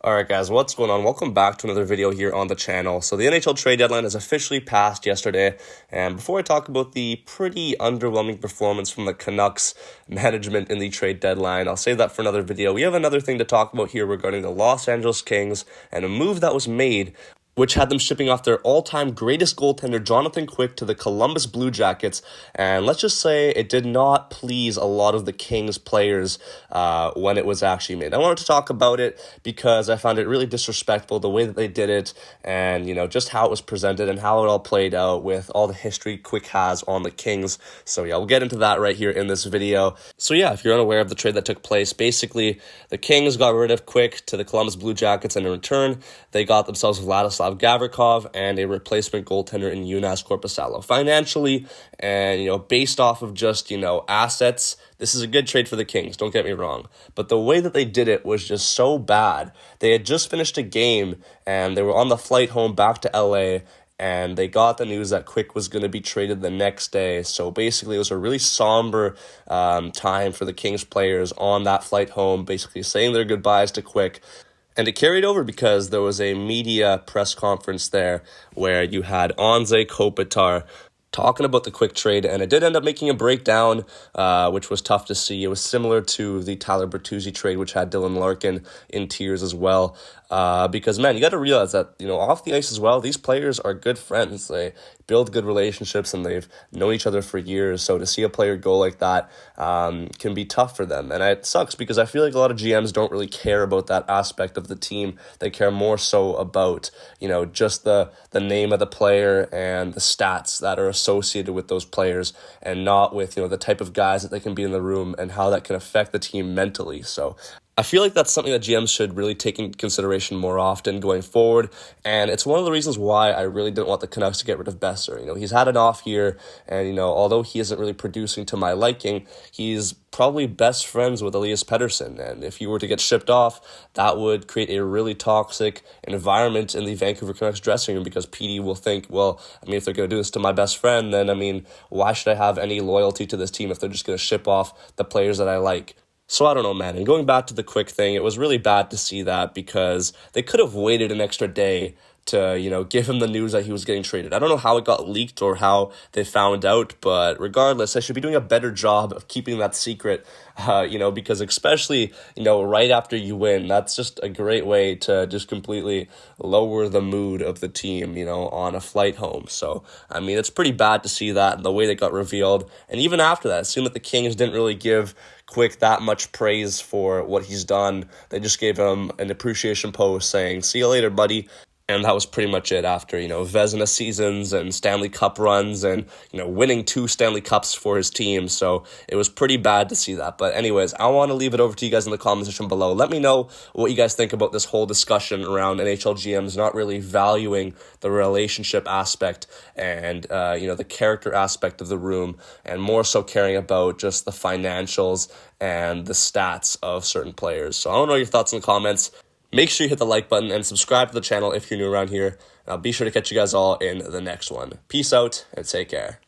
Alright guys, what's going on? Welcome back to another video here on the channel. So the NHL trade deadline has officially passed yesterday, and before I talk about the pretty underwhelming performance from the Canucks management in the trade deadline, I'll save that for another video. We have another thing to talk about here regarding the Los Angeles Kings and a move that was made which had them shipping off their all-time greatest goaltender, Jonathan Quick, to the Columbus Blue Jackets. And let's just say it did not please a lot of the Kings players when it was actually made. I wanted to talk about it because I found it really disrespectful, the way that they did it, and, you know, just how it was presented and how it all played out with all the history Quick has on the Kings. So, yeah, we'll get into that right here in this video. So, yeah, if you're unaware of the trade that took place, basically, the Kings got rid of Quick to the Columbus Blue Jackets, and in return, they got themselves Vladislav Gavrikov and a replacement goaltender in Joonas Korpisalo. Financially and, based off of just, assets, this is a good trade for the Kings, don't get me wrong. But the way that they did it was just so bad. They had just finished a game and they were on the flight home back to LA, and they got the news that Quick was going to be traded the next day. So basically, it was a really somber time for the Kings players on that flight home, basically saying their goodbyes to Quick. And it carried over because there was a media press conference there where you had Anze Kopitar talking about the Quick trade, and it did end up making a breakdown, which was tough to see. It was similar to the Tyler Bertuzzi trade, which had Dylan Larkin in tears as well. Because, man, you got to realize that, off the ice as well, these players are good friends. They build good relationships, and they've known each other for years. So to see a player go like that can be tough for them. And it sucks because I feel like a lot of GMs don't really care about that aspect of the team. They care more so about, just the name of the player and the stats that are associated with those players, and not with, the type of guys that they can be in the room and how that can affect the team mentally. So I feel like that's something that GMs should really take into consideration more often going forward, and it's one of the reasons why I really didn't want the Canucks to get rid of Besser. He's had an off year, and, although he isn't really producing to my liking, he's probably best friends with Elias Pettersson, and if he were to get shipped off, that would create a really toxic environment in the Vancouver Canucks dressing room, because PD will think, well, if they're going to do this to my best friend, then, why should I have any loyalty to this team if they're just going to ship off the players that I like? So I don't know, man. And going back to the Quick thing, it was really bad to see that because they could have waited an extra day to, give him the news that he was getting traded. I don't know how it got leaked or how they found out, but regardless, I should be doing a better job of keeping that secret, because especially, right after you win, that's just a great way to just completely lower the mood of the team, on a flight home. So, it's pretty bad to see that and the way that got revealed. And even after that, it seemed that the Kings didn't really give Quick that much praise for what he's done. They just gave him an appreciation post saying, "See you later, buddy." And that was pretty much it after, Vezina seasons and Stanley Cup runs and, winning 2 Stanley Cups for his team. So it was pretty bad to see that. But anyways, I want to leave it over to you guys in the comment section below. Let me know what you guys think about this whole discussion around NHL GMs not really valuing the relationship aspect and, the character aspect of the room, and more so caring about just the financials and the stats of certain players. So I want to know your thoughts in the comments. Make sure you hit the like button and subscribe to the channel if you're new around here. And I'll be sure to catch you guys all in the next one. Peace out and take care.